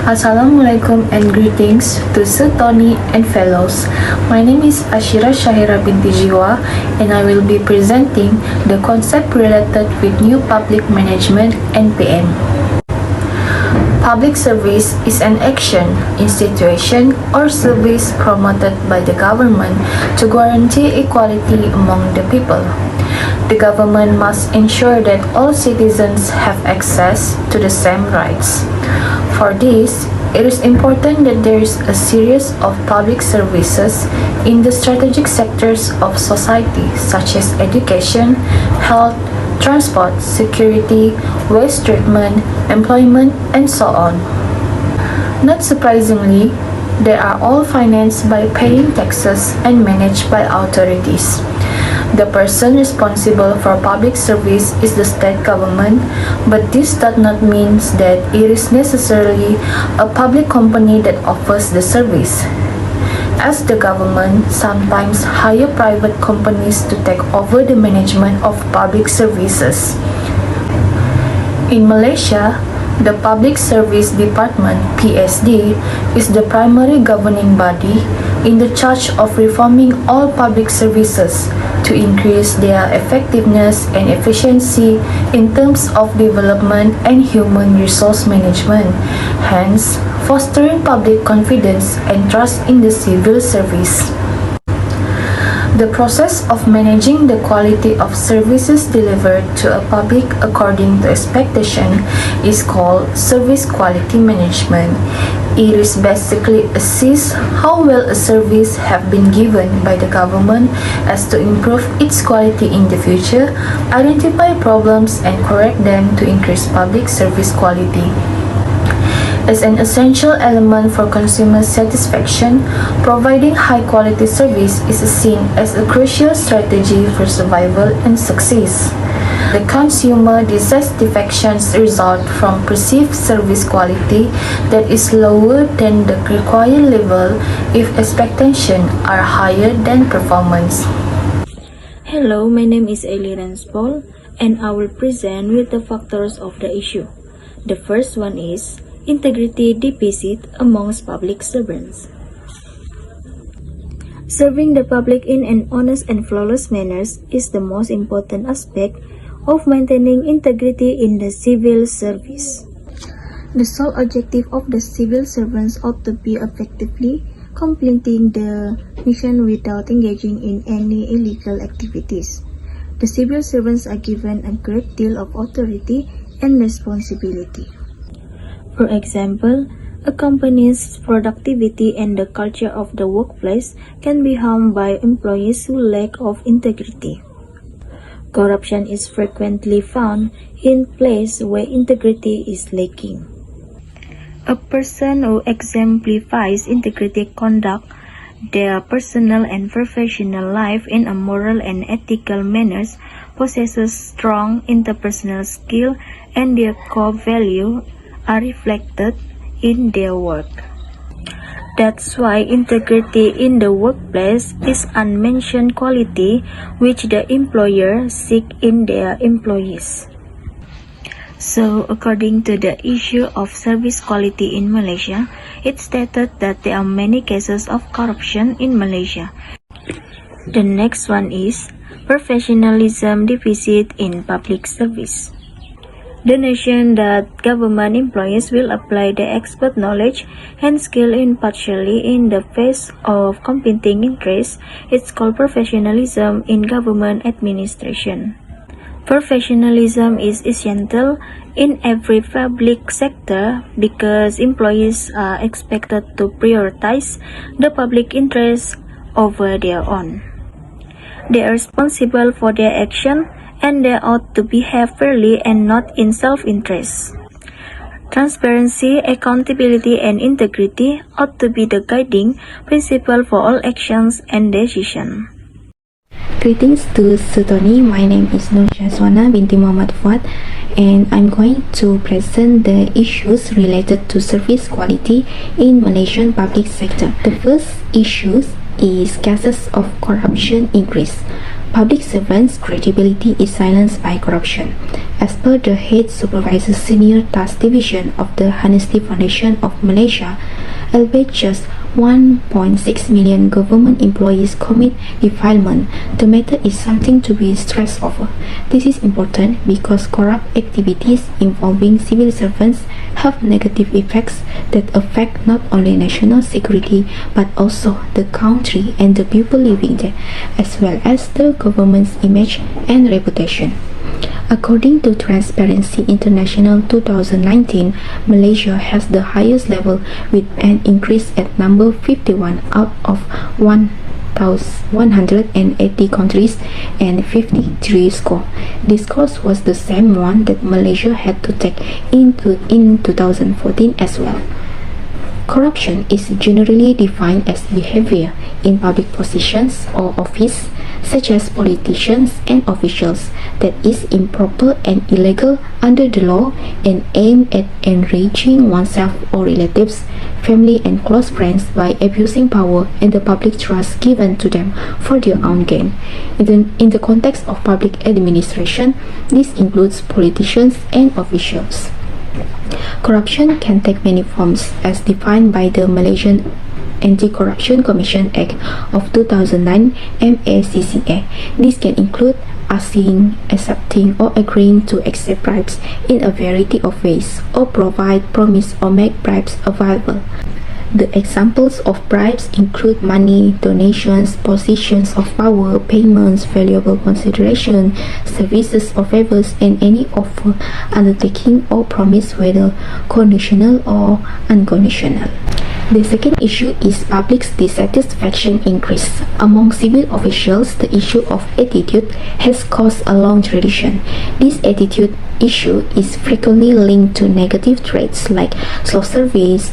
Assalamualaikum and greetings to Sutoni and fellows. My name is SYAHIRA binti JIWA and I will be presenting the concept related with new public management (NPM). Public service is an action, institution, or service promoted by the government to guarantee equality among the people. The government must ensure that all citizens have access to the same rights. For this, it is important that there is a series of public services in the strategic sectors of society such as education, health, transport, security, waste treatment, employment, and so on. Not surprisingly, they are all financed by paying taxes and managed by authorities. The person responsible for public service is the state government, but this does not mean that it is necessarily a public company that offers the service, as the government sometimes hire private companies to take over the management of public services. In Malaysia, the Public Service Department (PSD) is the primary governing body in the charge of reforming all public services to increase their effectiveness and efficiency in terms of development and human resource management, hence fostering public confidence and trust in the civil service. The process of managing the quality of services delivered to a public according to expectation is called service quality management. It is basically assess how well a service have been given by the government as to improve its quality in the future, identify problems and correct them to increase public service quality. As an essential element for consumer satisfaction, providing high-quality service is seen as a crucial strategy for survival and success. The consumer dissatisfactions result from perceived service quality that is lower than the required level if expectations are higher than performance. Hello, my name is ELLYRANCE and I will present with the factors of the issue. The first one is integrity deficit amongst public servants. Serving the public in an honest and flawless manner is the most important aspect of maintaining integrity in the civil service. The sole objective of the civil servants ought to be effectively completing the mission without engaging in any illegal activities. The civil servants are given a great deal of authority and responsibility. For example, a company's productivity and the culture of the workplace can be harmed by employees who lack of integrity. Corruption is frequently found in places where integrity is lacking. A person who exemplifies integrity conduct their personal and professional life in a moral and ethical manner, possesses strong interpersonal skill, and their core values are reflected in their work. That's why integrity in the workplace is unmentioned quality which the employer seek in their employees. So, according to the issue of service quality in Malaysia, it stated that there are many cases of corruption in Malaysia. The next one is professionalism deficit in public service. The notion that government employees will apply their expert knowledge and skill impartially in the face of competing interests is called professionalism in government administration. Professionalism is essential in every public sector because employees are expected to prioritize the public interest over their own. They are responsible for their action and they ought to behave fairly and not in self-interest. Transparency, accountability, and integrity ought to be the guiding principle for all actions and decisions. Greetings to Sutoni. My name is SYAHZUANA binti FUAD and I'm going to present the issues related to service quality in Malaysian public sector. The first issue is cases of corruption increase. Public servants' credibility is silenced by corruption. As per the Head Supervisor Senior Task Division of the Honesty Foundation of Malaysia, albeit just 1.6 million government employees commit defilement, the matter is something to be stressed over. This is important because corrupt activities involving civil servants have negative effects that affect not only national security but also the country and the people living there, as well as the government's image and reputation. According to Transparency International 2019, Malaysia has the highest level with an increase at number 51 out of 180 countries and 53 score. This score was the same one that Malaysia had to take in 2014 as well. Corruption is generally defined as behavior in public positions or office, such as politicians and officials, that is improper and illegal under the law and aimed at enriching oneself or relatives, family and close friends by abusing power and the public trust given to them for their own gain. In the context of public administration, this includes politicians and officials. Corruption can take many forms as defined by the Malaysian Anti-Corruption Commission Act of 2009 MACCA. This can include asking, accepting or agreeing to accept bribes in a variety of ways, or provide, promise or make bribes available. The examples of bribes include money, donations, positions of power, payments, valuable consideration, services or favors, and any offer, undertaking or promise, whether conditional or unconditional. The second issue is public's dissatisfaction increase. Among civil officials, the issue of attitude has caused a long tradition. This attitude issue is frequently linked to negative traits like slow service,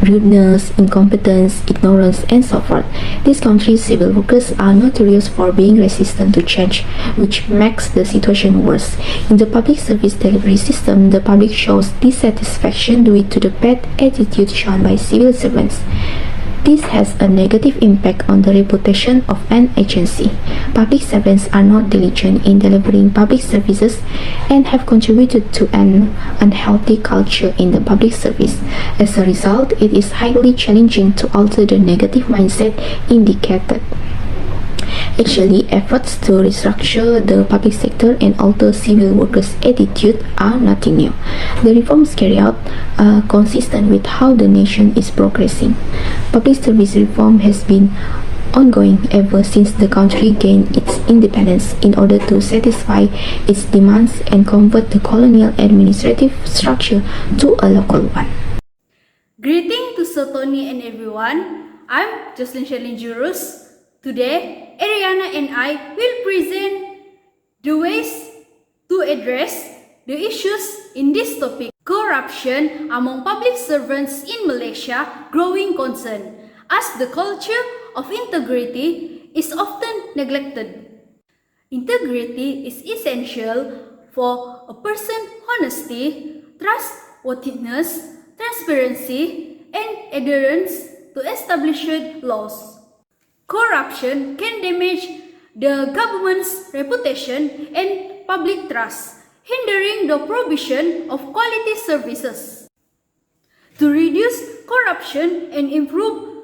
rudeness, incompetence, ignorance, and so forth. This country's civil workers are notorious for being resistant to change, which makes the situation worse. In the public service delivery system, the public shows dissatisfaction due to the bad attitude shown by civil servants. This has a negative impact on the reputation of an agency. Public servants are not diligent in delivering public services and have contributed to an unhealthy culture in the public service. As a result, it is highly challenging to alter the negative mindset indicated. Actually, efforts to restructure the public sector and alter civil workers' attitude are nothing new. The reforms carried out are consistent with how the nation is progressing. Public service reform has been ongoing ever since the country gained its independence in order to satisfy its demands and convert the colonial administrative structure to a local one. Greeting to Sotoni and everyone. I'm Jocelyne JURUS. Today, EREANA and I will present the ways to address the issues in this topic. Corruption among public servants in Malaysia growing concern, as the culture of integrity is often neglected. Integrity is essential for a person's honesty, trustworthiness, transparency, and adherence to established laws. Corruption can damage the government's reputation and public trust, hindering the provision of quality services. To reduce corruption and improve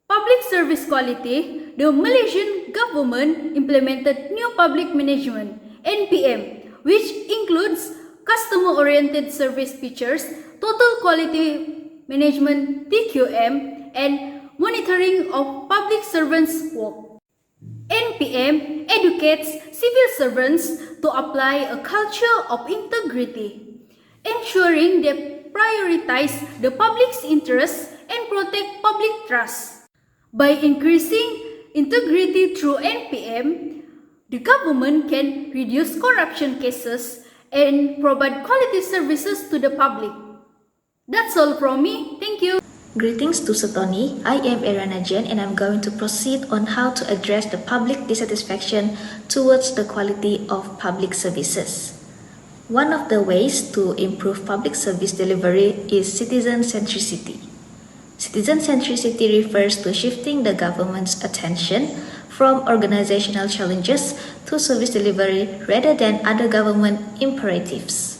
public service quality, the Malaysian government implemented new public management (NPM), which includes customer-oriented service features, total quality management (TQM), and monitoring of public servants' work. NPM educates civil servants to apply a culture of integrity, ensuring they prioritize the public's interests and protect public trust. By increasing integrity through NPM, the government can reduce corruption cases and provide quality services to the public. That's all from me. Thank you. Greetings to Sotoni. I am EREANA and I'm going to proceed on how to address the public dissatisfaction towards the quality of public services. One of the ways to improve public service delivery is citizen centricity. Citizen centricity refers to shifting the government's attention from organizational challenges to service delivery rather than other government imperatives.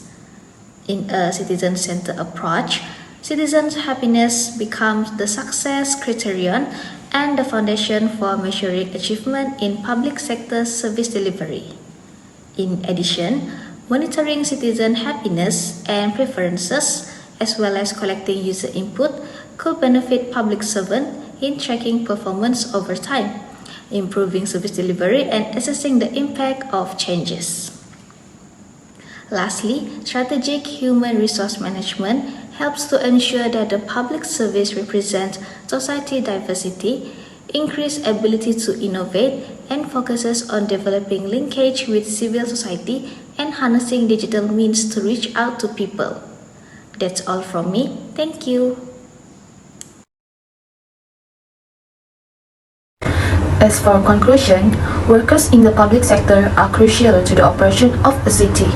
In a citizen-centered approach, citizens' happiness becomes the success criterion and the foundation for measuring achievement in public sector service delivery. In addition, monitoring citizen happiness and preferences, as well as collecting user input, could benefit public servants in tracking performance over time, improving service delivery, and assessing the impact of changes. Lastly, strategic human resource management helps to ensure that the public service represents society diversity, increase ability to innovate, and focuses on developing linkage with civil society and harnessing digital means to reach out to people. That's all from me. Thank you. As for conclusion, workers in the public sector are crucial to the operation of a city.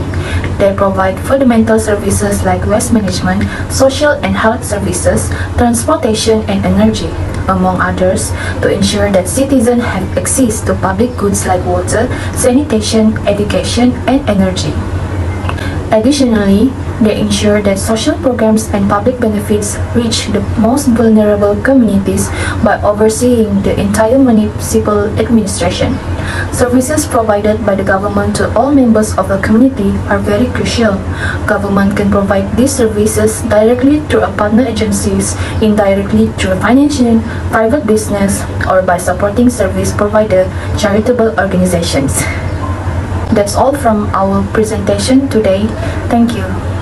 They provide fundamental services like waste management, social and health services, transportation and energy, among others, to ensure that citizens have access to public goods like water, sanitation, education and energy. Additionally, they ensure that social programs and public benefits reach the most vulnerable communities by overseeing the entire municipal administration. Services provided by the government to all members of the community are very crucial. Government can provide these services directly through partner agencies, indirectly through financing, private business, or by supporting service provider charitable organizations. That's all from our presentation today. Thank you.